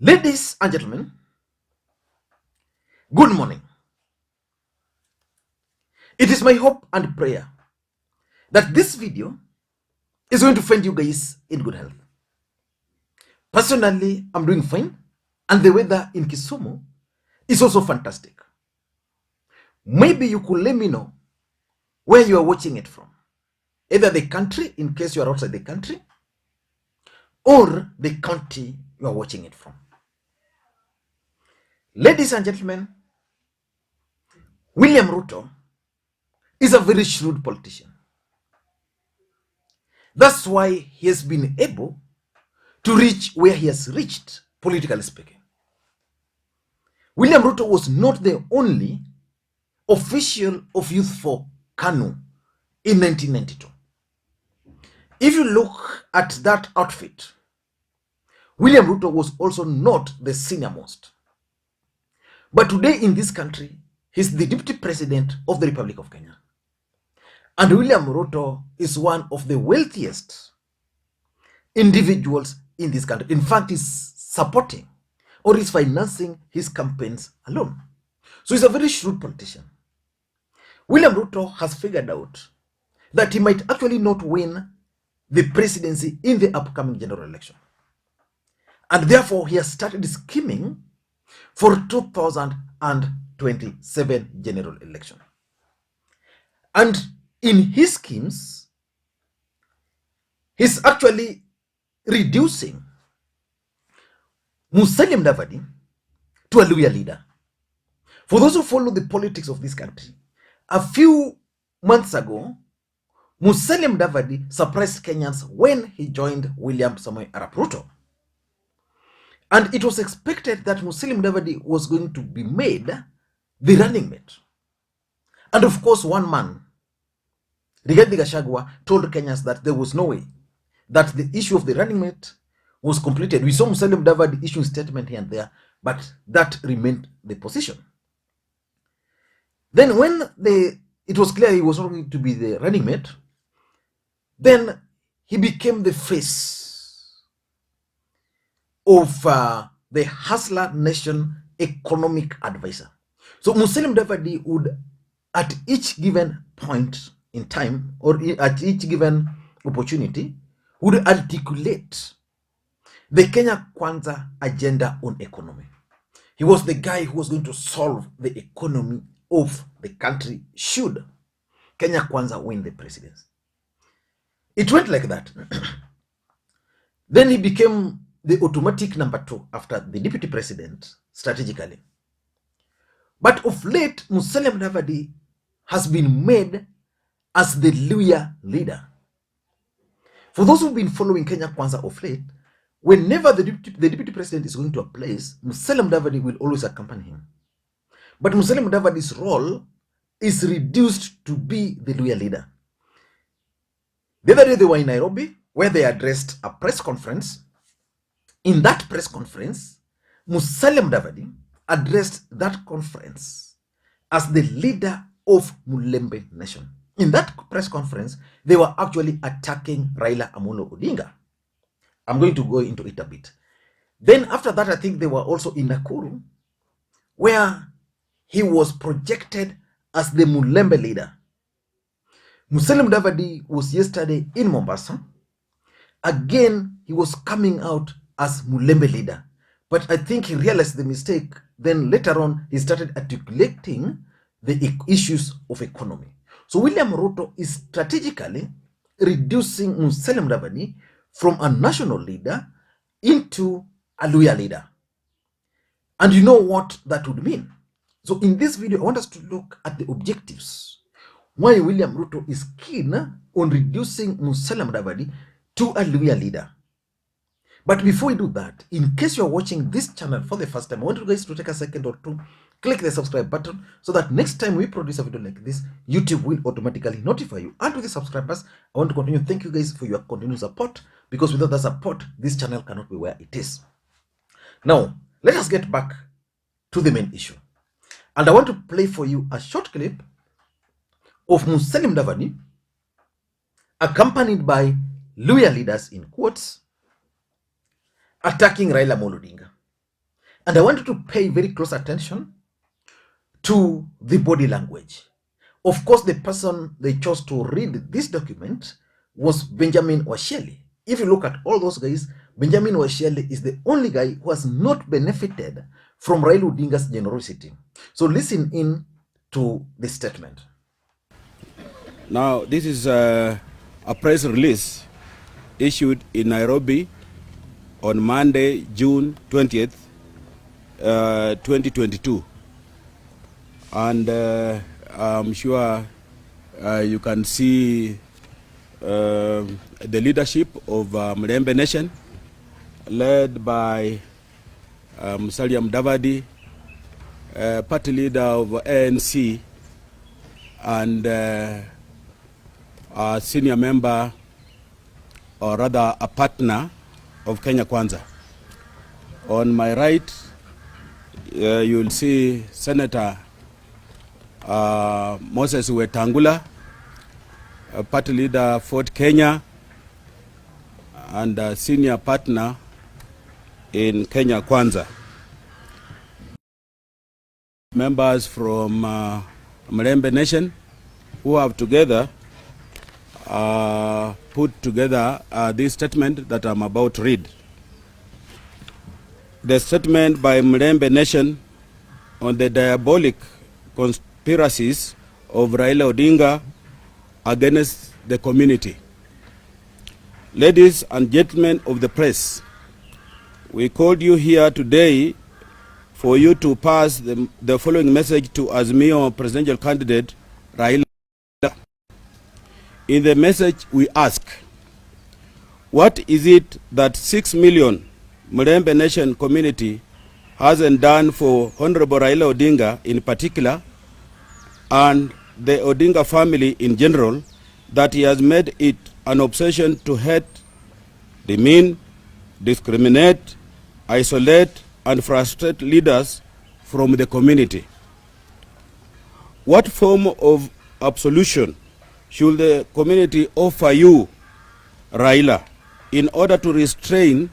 Ladies and gentlemen, good morning. It is my hope and prayer that this video is going to find you guys in good health. Personally, I'm doing fine, and the weather in Kisumu is also fantastic. Maybe you could let me know where you are watching it from, either the country in case you are outside the country, or the county you are watching it from. Ladies and gentlemen, William Ruto is a very shrewd politician. That's why he has been able to reach where he has reached, politically speaking. William Ruto was not the only official of Youth for KANU in 1992. If you look at that outfit, William Ruto was also not the senior most. But today in this country, he's the deputy president of the Republic of Kenya. And William Ruto is one of the wealthiest individuals in this country. In fact, he's supporting or is financing his campaigns alone. So he's a very shrewd politician. William Ruto has figured out that he might actually not win the presidency in the upcoming general election. And therefore, he has started scheming for 2027 general election. And in his schemes, he's actually reducing Musalia Mudavadi to a loyal leader. For those who follow the politics of this country, a few months ago, Musalia Mudavadi surprised Kenyans when he joined William Samoei Arap Ruto. And it was expected that Musalia Mudavadi was going to be made the running mate. And of course, one man, Rigathi Gachagua, told Kenyans that there was no way that the issue of the running mate was completed. We saw Musalia Mudavadi issuing statement here and there, but that remained the position. Then when it was clear he was not going to be the running mate, then he became the face of the Hustler Nation economic advisor. So Musalia Mudavadi would, at each given point in time or at each given opportunity, would articulate the Kenya Kwanza agenda on economy. He was the guy who was going to solve the economy of the country should Kenya Kwanza win the presidency. It went like that. Then he became the automatic number 2 after the deputy president strategically. But of late, Musalia Mudavadi has been made as the Luya leader. For those who've been following Kenya Kwanza of late, whenever the deputy president is going to a place, Musalia Mudavadi will always accompany him. But Musalia Mudavadi's role is reduced to be the Luya leader. The other day they were in Nairobi, where they addressed a press conference. In that press conference, Musalia Mudavadi addressed that conference as the leader of Mulembe Nation. In that press conference, they were actually attacking Raila Odinga. I'm going to go into it a bit. Then after that, I think they were also in Nakuru, where he was projected as the Mulembe leader. Musalia Mudavadi was yesterday in Mombasa. Again, he was coming out as Mulembe leader. But I think he realized the mistake. Then later on, he started articulating the issues of economy. So William Ruto is strategically reducing Musalia Mudavadi from a national leader into a Luya leader. And you know what that would mean. So in this video, I want us to look at the objectives. Why William Ruto is keen on reducing Musalia Mudavadi to a Luya leader. But before we do that, in case you're watching this channel for the first time, I want you guys to take a second or two, click the subscribe button so that next time we produce a video like this, YouTube will automatically notify you. And to the subscribers, I want to continue. Thank you guys for your continued support, because without the support, this channel cannot be where it is. Now, let us get back to the main issue. And I want to play for you a short clip of Musalia Mudavadi accompanied by Luya leaders in quotes attacking Raila Odinga. And I want you to pay very close attention to the body language. Of course, the person they chose to read this document was Benjamin Washeli. If you look at all those guys, Benjamin Washeli is the only guy who has not benefited from Raila Odinga's generosity. So listen in to the statement. Now, this is a press release issued in Nairobi on Monday, June 20th, 2022. And I'm sure you can see the leadership of Mlembe Nation, led by Musalia Mudavadi, party leader of ANC, and a senior member, or rather a partner of Kenya Kwanza. On my right, you'll see Senator Moses Wetangula, party leader Fort Kenya, and a senior partner in Kenya Kwanza. Members from Mlembe Nation who have together put together this statement that I'm about to read. The statement by Mlembe Nation on the diabolic conspiracies of Raila Odinga against the community. Ladies and gentlemen of the press, we called you here today for you to pass the following message to Azimio presidential candidate Raila. In the message we ask, what is it that 6 million Mlembe Nation community hasn't done for Honorable Raila Odinga in particular, and the Odinga family in general, that he has made it an obsession to hate, demean, discriminate, isolate, and frustrate leaders from the community? What form of absolution should the community offer you, Raila, in order to restrain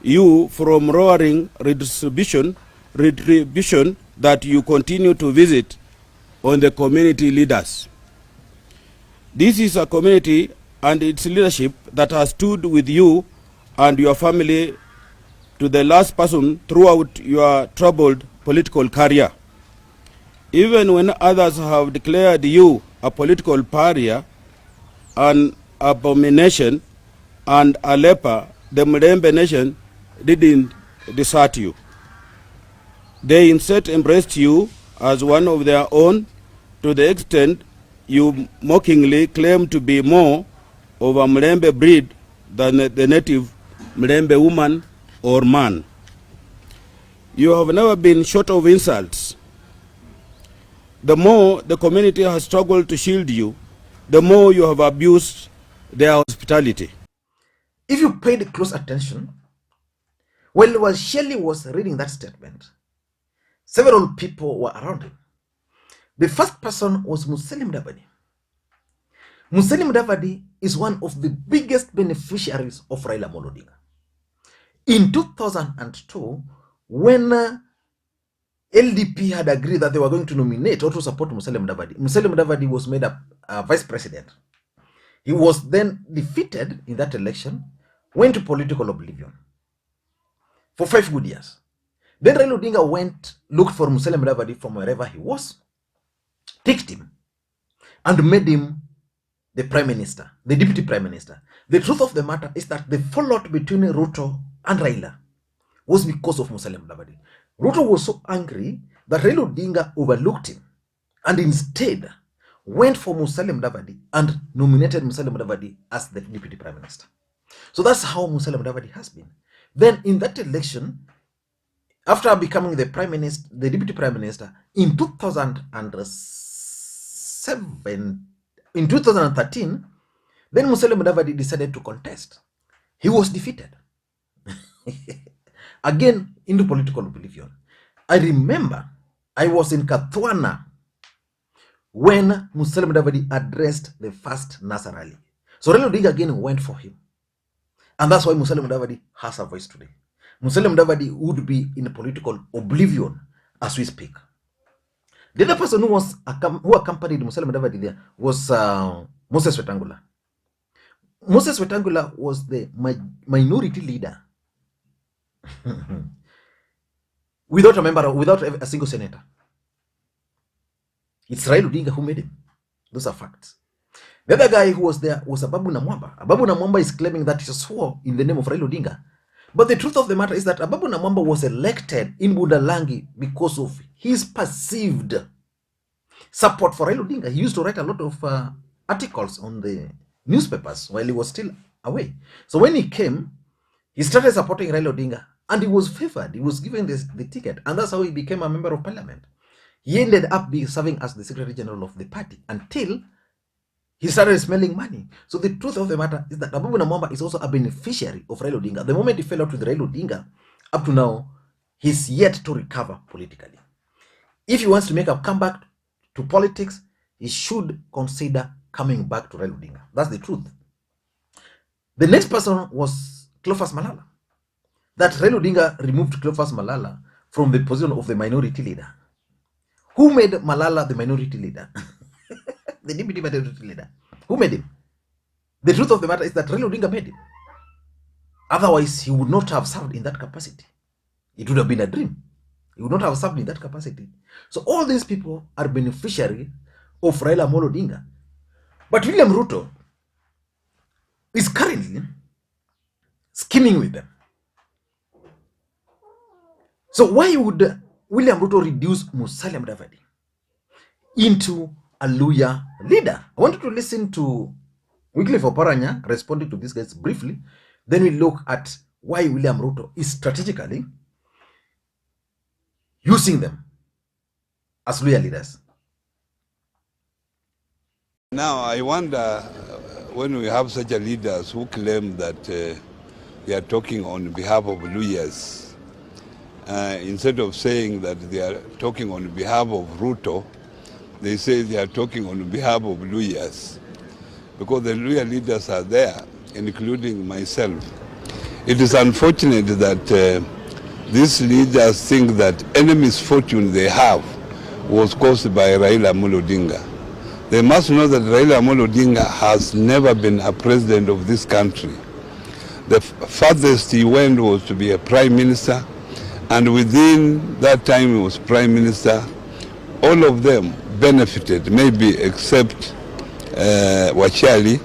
you from roaring retribution that you continue to visit on the community leaders? This is a community and its leadership that has stood with you and your family to the last person throughout your troubled political career. Even when others have declared you a political pariah, an abomination, and a leper, the Mlembe Nation didn't desert you. They instead embraced you as one of their own, to the extent you mockingly claim to be more of a Mlembe breed than the native Mlembe woman or man. You have never been short of insults. The more the community has struggled to shield you, the more you have abused their hospitality. If you paid close attention, while Shelley was reading that statement, several people were around him. The first person was Musalia Mudavadi. Musalia Mudavadi is one of the biggest beneficiaries of Raila Odinga. In 2002, when LDP had agreed that they were going to nominate or to support Musalia Mudavadi was made a vice president. He was then defeated in that election, went to political oblivion for 5 good years. Then Raila Odinga looked for Musalia Mudavadi from wherever he was, picked him, and made him the prime minister, the deputy prime minister. The truth of the matter is that the fallout between Ruto and Raila was because of Musalia Mudavadi. Ruto was so angry that Raila Odinga overlooked him and instead went for Musalia Mudavadi and nominated Musalia Mudavadi as the deputy prime minister. So that's how Musalia Mudavadi has been. Then in that election, after becoming the prime minister, the deputy prime minister, in 2013, then Musalia Mudavadi decided to contest. He was defeated. Again, into political oblivion. I remember I was in Katwana when Musalia Mudavadi addressed the first NASA rally. So Raila Odinga again went for him. And that's why Musalia Mudavadi has a voice today. Musalia Mudavadi would be in political oblivion as we speak. The other person who accompanied Musalia Mudavadi there was Moses Wetangula. Moses Wetangula was the minority leader without a single senator. It's Raila Odinga who made him. Those are facts. The other guy who was there was Ababu Namwamba. Ababu Namwamba is claiming that he swore in the name of Raila Odinga. But the truth of the matter is that Ababu Namwamba was elected in Budalangi because of his perceived support for Raila Odinga. He used to write a lot of articles on the newspapers while he was still away. So when he came, he started supporting Raila Odinga and he was favored. He was given the ticket, and that's how he became a member of parliament. He ended up serving as the Secretary General of the party until he started smelling money. So the truth of the matter is that Ababu Namwamba is also a beneficiary of Raila Odinga. The moment he fell out with Raila Odinga, up to now, he's yet to recover politically. If he wants to make a comeback to politics, he should consider coming back to Raila Odinga. That's the truth. The next person was Cleophas Malala. That Raila Odinga removed Cleophas Malala from the position of the minority leader. Who made Malala the minority leader? The deputy minority leader. Who made him? The truth of the matter is that Raila Odinga made him. Otherwise, he would not have served in that capacity. It would have been a dream. He would not have served in that capacity. So all these people are beneficiary of Raila Amolo Odinga. But William Ruto is currently scheming with them. So why would William Ruto reduce Musalia Mudavadi into a Luya leader? I wanted to listen to Wycliffe Oparanya responding to these guys briefly. Then we look at why William Ruto is strategically using them as Luya leaders. Now, I wonder when we have such a leaders who claim that they are talking on behalf of Luyas, instead of saying that they are talking on behalf of Ruto, they say they are talking on behalf of Luyas, because the Luya leaders are there, including myself. It is unfortunate that these leaders think that any misfortune they have was caused by Raila Amolo Odinga. They must know that Raila Amolo Odinga has never been a president of this country. The farthest he went was to be a prime minister, and within that time he was prime minister. All of them benefited, maybe except Wachali.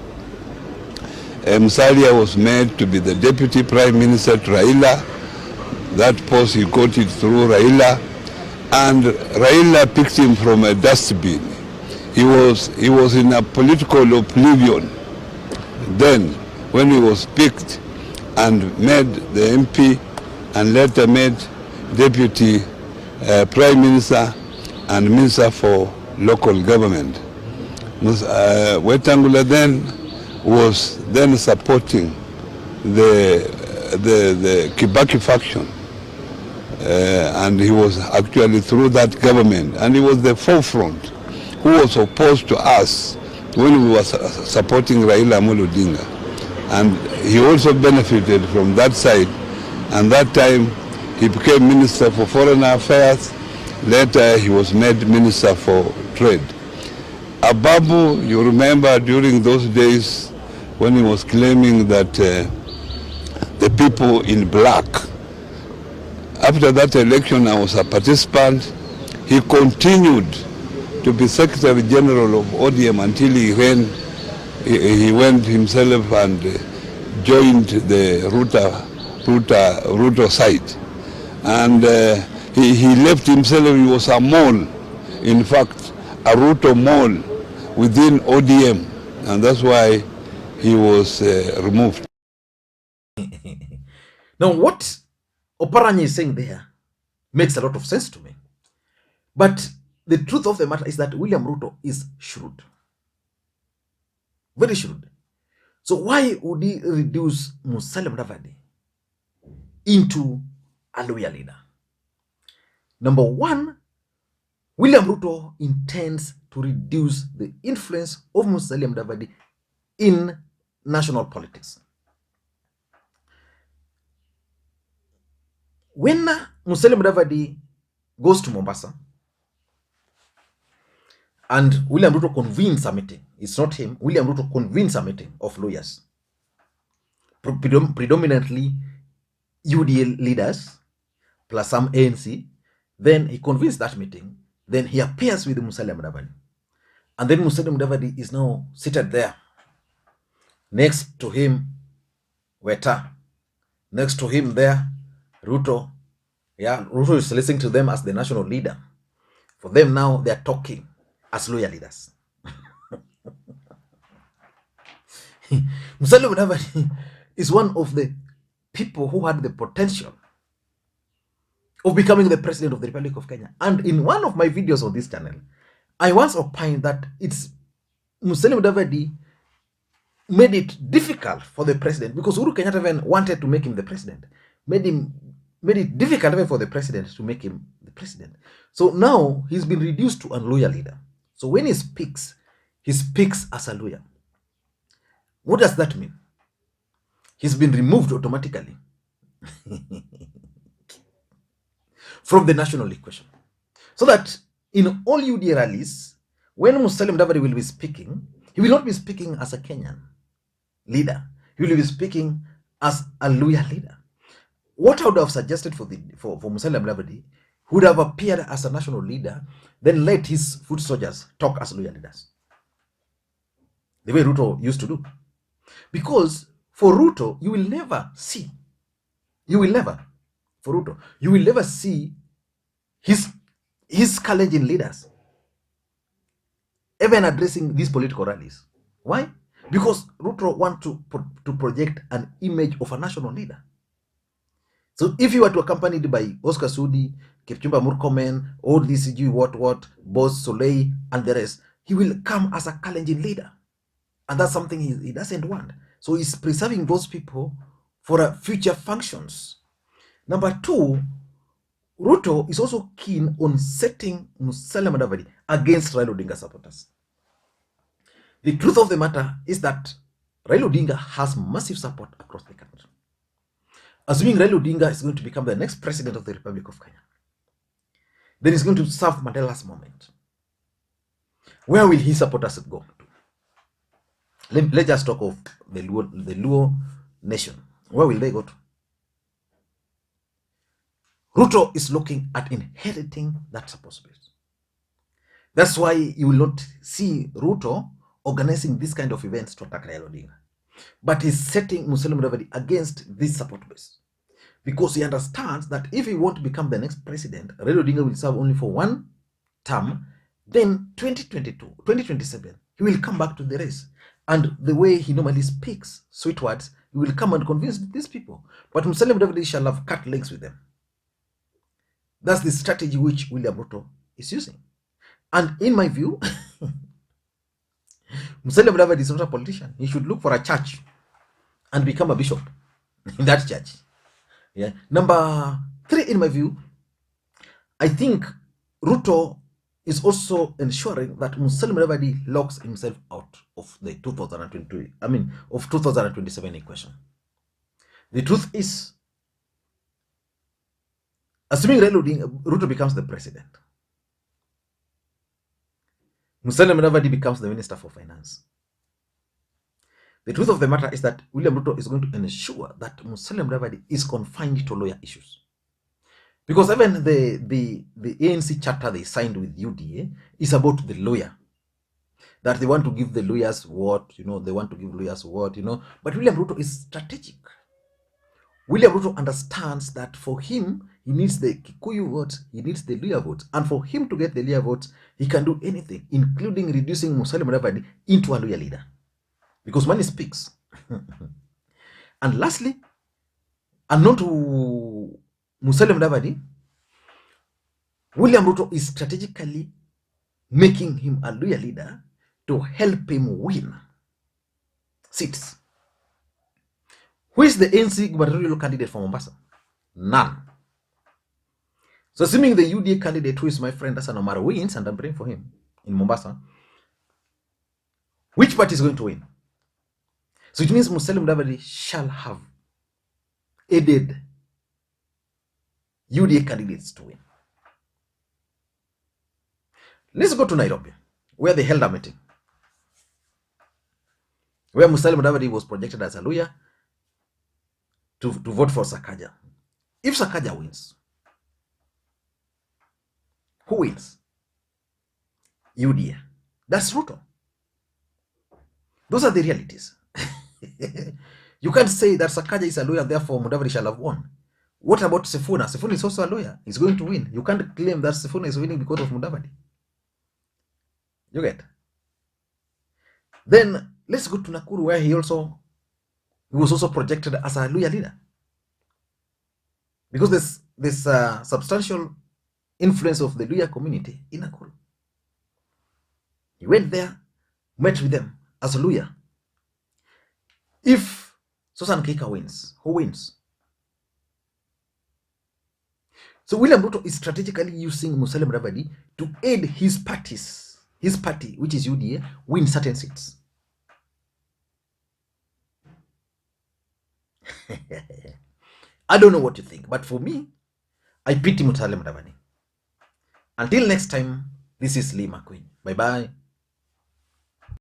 Musalia was made to be the deputy prime minister to Raila. That post he got it through Raila, and Raila picked him from a dustbin. He was in a political oblivion then when he was picked and made the MP and later made deputy prime minister and minister for local government. Wetangula then was then supporting the Kibaki faction, and he was actually through that government, and he was the forefront who was opposed to us when we were supporting Raila Amolo Odinga. And he also benefited from that side, and that time he became Minister for Foreign Affairs. Later he was made Minister for Trade. Ababu, you remember during those days when he was claiming that the people in black. After that election I was a participant. He continued to be Secretary General of ODM until he went himself and joined the Ruto side. And he left himself, he was a mole, in fact, a Ruto mole within ODM, and that's why he was removed. Now, what Oparanya is saying there makes a lot of sense to me. But the truth of the matter is that William Ruto is shrewd. Very shrewd. So why would he reduce Musalia Mudavadi into a loyal leader? Number one, William Ruto intends to reduce the influence of Musalia Mudavadi in national politics. when Musalia Mudavadi goes to Mombasa and William Ruto convenes a meeting, it's not him, William Ruto convenes a meeting of lawyers, predominantly UDA leaders plus some ANC. Then he convenes that meeting. Then he appears with Musalia Mudavadi. And then Musalia Mudavadi is now seated there. Next to him, Weta. Next to him there, Ruto. Yeah, Ruto is listening to them as the national leader. For them now, they are talking as lawyer leaders. Musalia Mudavadi is one of the people who had the potential of becoming the president of the Republic of Kenya. And in one of my videos on this channel, I once opined that it's Musalia Mudavadi made it difficult for the president, because Uhuru Kenyatta even wanted to make him the president, made it difficult even for the president to make him the president. So now he's been reduced to a lawyer leader. So when he speaks as a lawyer. What does that mean? He's been removed automatically from the national equation. So that in all UDA rallies, when Musalia Mudavadi will be speaking, he will not be speaking as a Kenyan leader. He will be speaking as a lawyer leader. What I would have suggested for Musalia Mudavadi, who would have appeared as a national leader, then let his foot soldiers talk as lawyer leaders, the way Ruto used to do. Because for Ruto, you will never see his Kalenjin leaders even addressing these political rallies. Why? Because Ruto want to project an image of a national leader. So if you were to accompanied by Oscar Sudi, Kipchumba Murkomen, all these what, Boss Soleil, and the rest, he will come as a Kalenjin leader. And that's something he doesn't want. So he's preserving those people for future functions. Number two, Ruto is also keen on setting Musalia Mudavadi against Raila Odinga supporters. The truth of the matter is that Raila Odinga has massive support across the country. Assuming Raila Odinga is going to become the next president of the Republic of Kenya, then he's going to serve Mandela's moment. Where will his supporters go to? Let's just talk of the Luo nation. Where will they go to? Ruto is looking at inheriting that support base. That's why you will not see Ruto organizing this kind of events to attack Raila Odinga. But he's setting Musalia Mudavadi against this support base, because he understands that if he wants to become the next president, Raila Odinga will serve only for one term. Then 2027, he will come back to the race. And the way he normally speaks, sweet words, he will come and convince these people. But Musalia Mudavadi shall have cut links with them. That's the strategy which William Ruto is using. And in my view, Musalia Mudavadi is not a politician. He should look for a church and become a bishop in that church. Yeah. Number three, in my view, I think Ruto is also ensuring that Musalia Mudavadi locks himself out of the 2027 equation. The truth is, assuming Ruto becomes the president, Musalia Mudavadi becomes the Minister for Finance. The truth of the matter is that William Ruto is going to ensure that Musalia Mudavadi is confined to lawyer issues. Because even the ANC charter they signed with UDA is about the lawyer. That they want to give the lawyers what, they want to give lawyers what, But William Ruto is strategic. William Ruto understands that for him, he needs the Kikuyu votes, he needs the Luhya votes. And for him to get the Luhya votes, he can do anything, including reducing Musalia Mudavadi into a Luhya leader. Because money speaks. And lastly, unknown to Musalia Mudavadi, William Ruto is strategically making him a Luhya leader to help him win seats. Who is the ANC gubernatorial candidate for Mombasa? None. So assuming the UDA candidate, who is my friend Hassan Omar, wins, and I'm praying for him in Mombasa, which party is going to win? So it means Musalia Mudavadi shall have aided UDA candidates to win. Let's go to Nairobi, where they held a meeting, where Musalia Mudavadi was projected as a lawyer to vote for Sakaja. If Sakaja wins, who wins? UDA. That's Ruto. Those are the realities. You can't say that Sakaja is a lawyer, therefore Mudavadi shall have won. What about Sifuna? Sifuna is also a lawyer. He's going to win. You can't claim that Sifuna is winning because of Mudavadi. You get? Then let's go to Nakuru, where he was also projected as a lawyer leader. Because there's substantial influence of the Luya community in Nakuru. He went there, met with them as a lawyer. If Susan Kika wins, who wins? So William Ruto is strategically using Musalia Mudavadi to aid his party, which is UDA, win certain seats. I don't know what you think, but for me, I pity Musalia Mudavadi. Until next time, this is Lee Makwiny. Bye-bye.